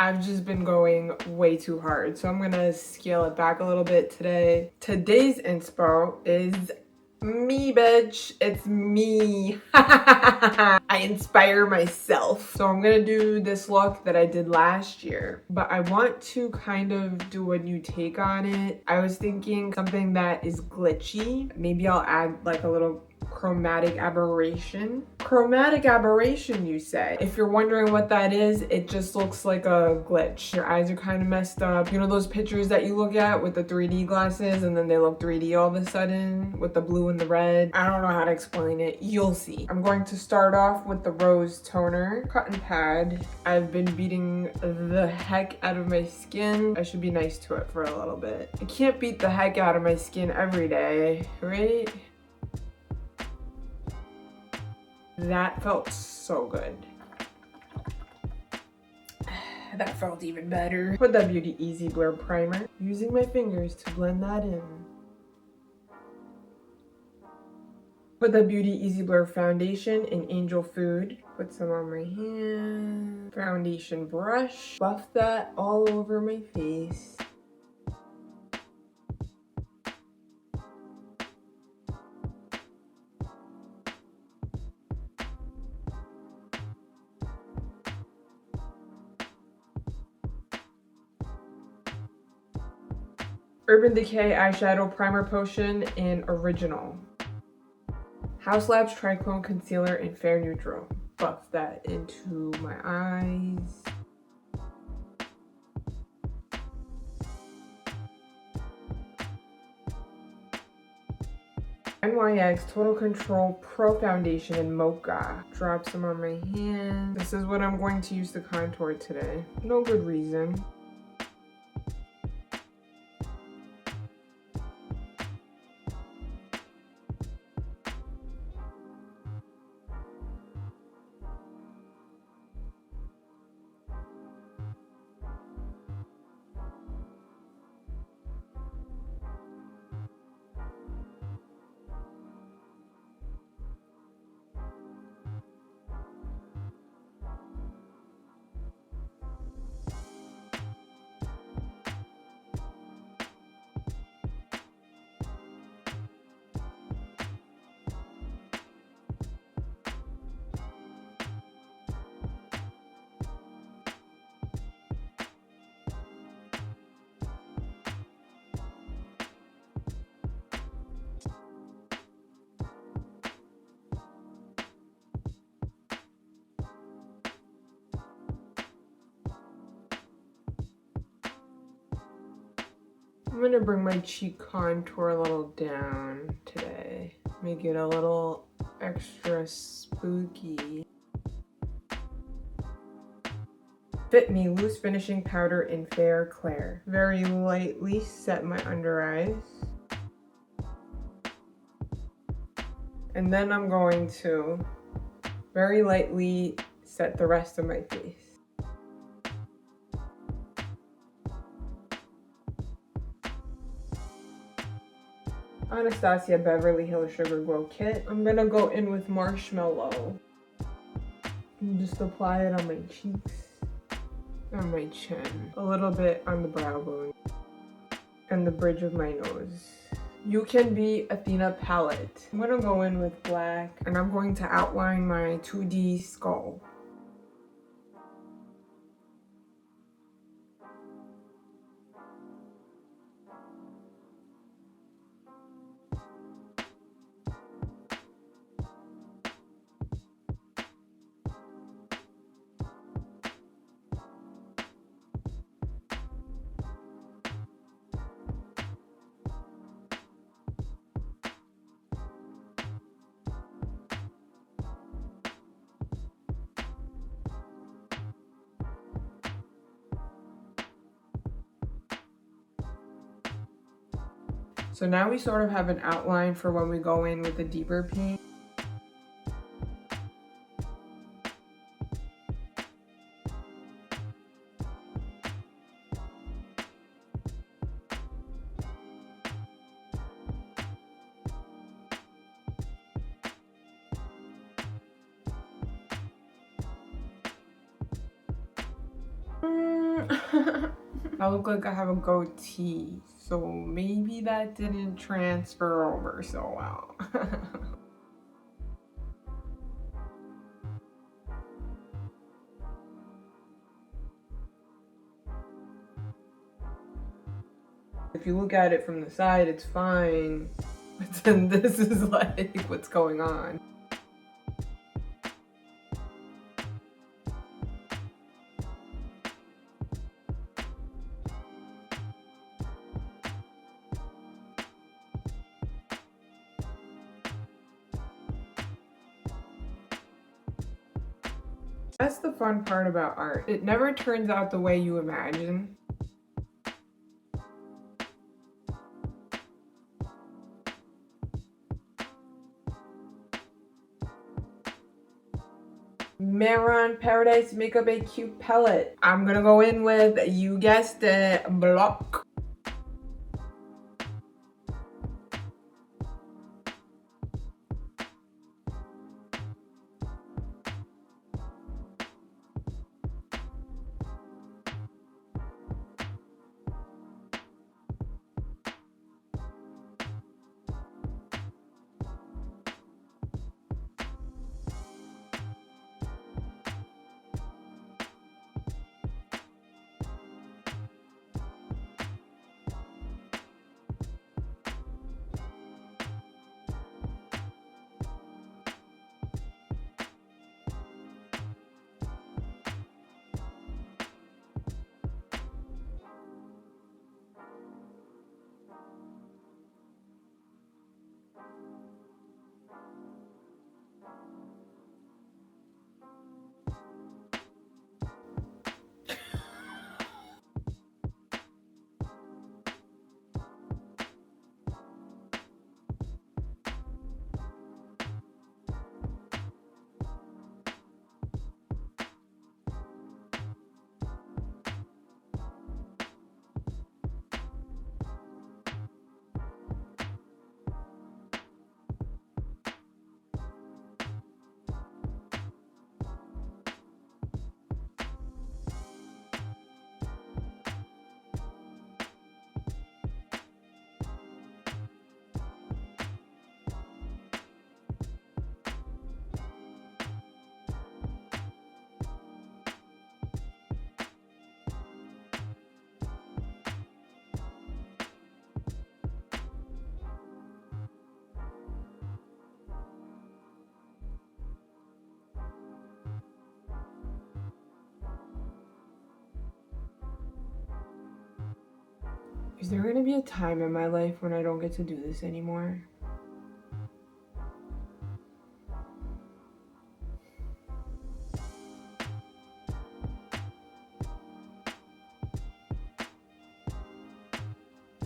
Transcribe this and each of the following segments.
I've just been going way too hard. So I'm gonna scale it back a little bit today. Today's inspo is me, bitch. It's me. I inspire myself. So I'm gonna do this look that I did last year, but I want to kind of do a new take on it. I was thinking something that is glitchy. Maybe I'll add like a little chromatic aberration. Chromatic aberration, you say? If you're wondering what that is, it just looks like a glitch. Your eyes are kind of messed up. You know those pictures that you look at with the 3D glasses and then they look 3D all of a sudden with the blue and the red? I don't know how to explain it. You'll see. I'm going to start off with the rose toner cotton pad. I've been beating the heck out of my skin. I should be nice to it for a little bit. I can't beat the heck out of my skin every day, right? That felt so good. That felt even better. Put that Beauty Easy Blur primer. Using my fingers to blend that in. Put the Beauty Easy Blur foundation in Angel Food. Put some on my hand. Foundation brush. Buff that all over my face. Urban Decay Eyeshadow Primer Potion in Original. House Labs Triclone Concealer in Fair Neutral. Buff that into my eyes. NYX Total Control Pro Foundation in Mocha. Drop some on my hand. This is what I'm going to use to contour today. No good reason. I'm gonna bring my cheek contour a little down today. Make it a little extra spooky. Fit Me Loose Finishing Powder in Fair Clair. Very lightly set my under eyes. And then I'm going to very lightly set the rest of my face. Anastasia Beverly Hills Sugar Glow Kit. I'm gonna go in with Marshmallow. And just apply it on my cheeks, on my chin, a little bit on the brow bone, and the bridge of my nose. You Can Be Athena palette. I'm gonna go in with black, and I'm going to outline my 2D skull. So now we sort of have an outline for when we go in with the deeper paint. I look like I have a goatee, so maybe that didn't transfer over so well. If you look at it from the side, it's fine, but then this is like, what's going on? That's the fun part about art. It never turns out the way you imagine. Maron Paradise Makeup a cute palette. I'm gonna go in with, you guessed it, Block. Is there gonna be a time in my life when I don't get to do this anymore?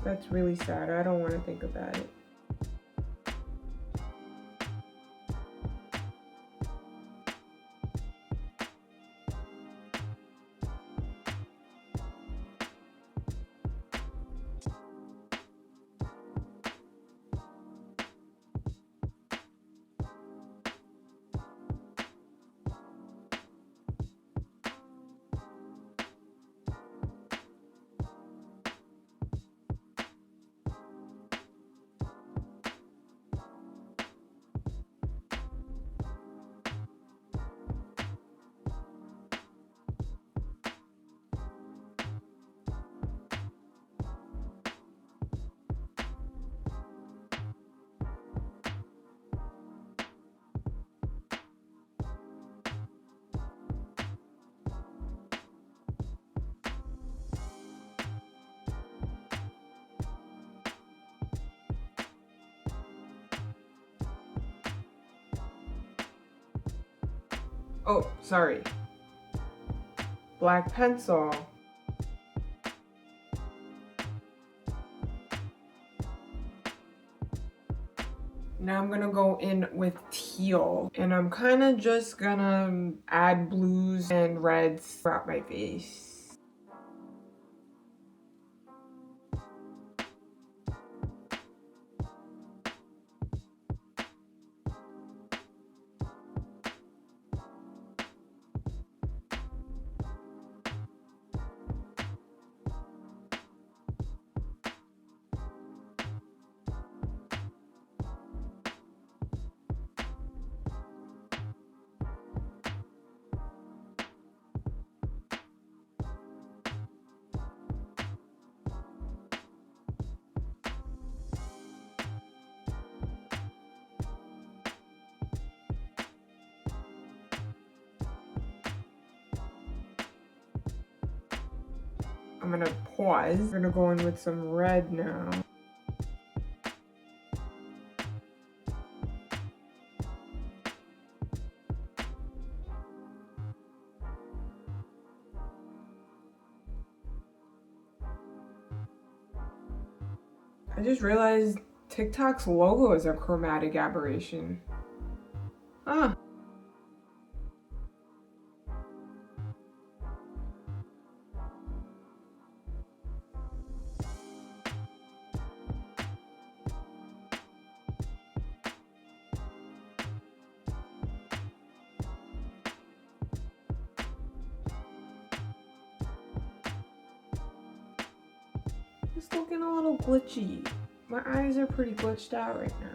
That's really sad. I don't want to think about it. Oh, sorry. Black pencil. Now I'm gonna go in with teal, and I'm kind of just gonna add blues and reds throughout my face. I'm gonna pause. We're gonna go in with some red now. I just realized TikTok's logo is a chromatic aberration. Huh. It's looking a little glitchy. My eyes are pretty glitched out right now.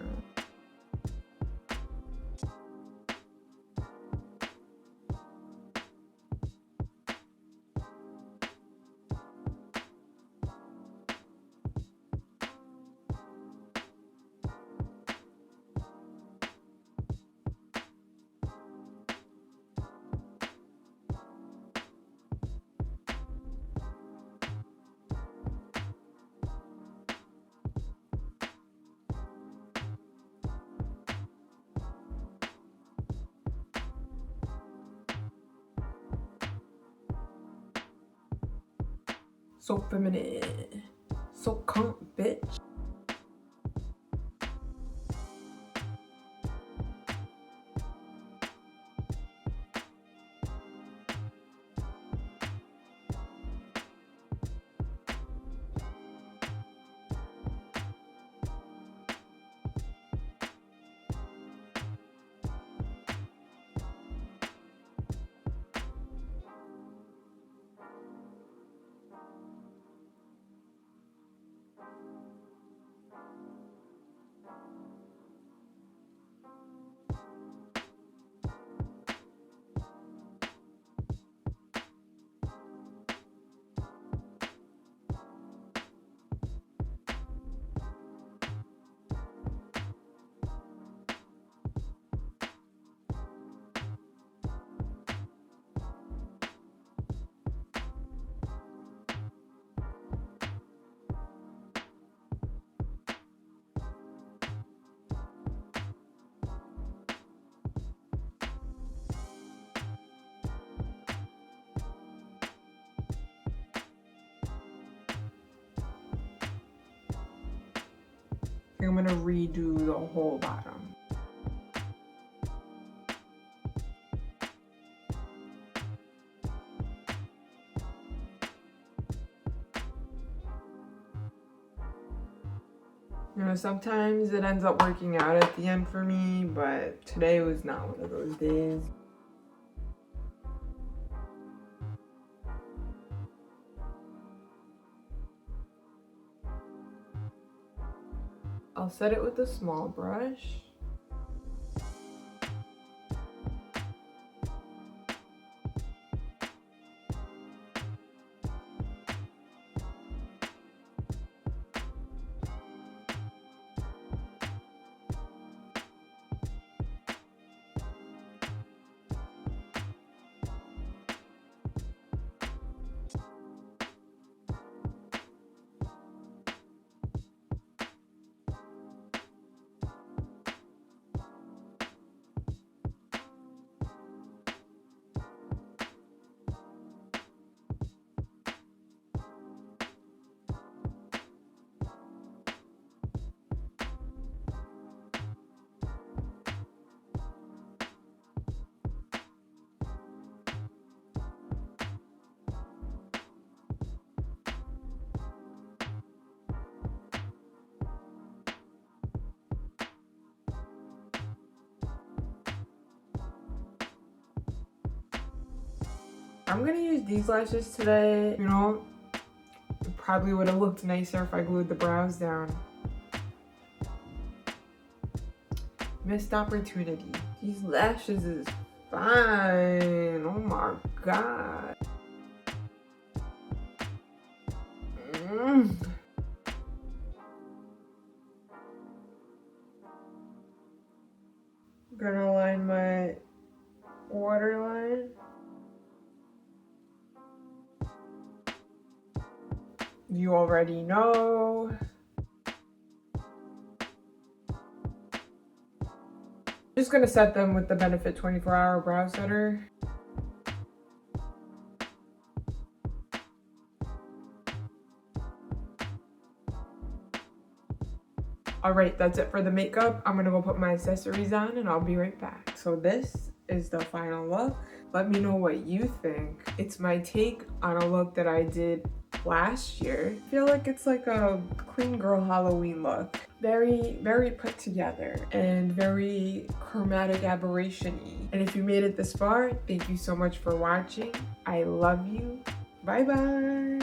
So feminine. So cunt, bitch. I'm gonna redo the whole bottom. You know, sometimes it ends up working out at the end for me, but today was not one of those days. I'll set it with a small brush. I'm gonna use these lashes today. You know, it probably would have looked nicer if I glued the brows down. Missed opportunity. These lashes is fine. Oh my god. Gonna line my waterline. you already know. I'm just gonna set them with the Benefit 24-hour brow setter. Alright, that's it for the makeup. I'm gonna go put my accessories on and I'll be right back. So this is the final look. Let me know what you think. It's my take on a look that I did last year. I feel like it's like a clean girl Halloween look. Very put together and very chromatic aberration-y. And if you made it this far, thank you so much for watching. I love you. Bye bye.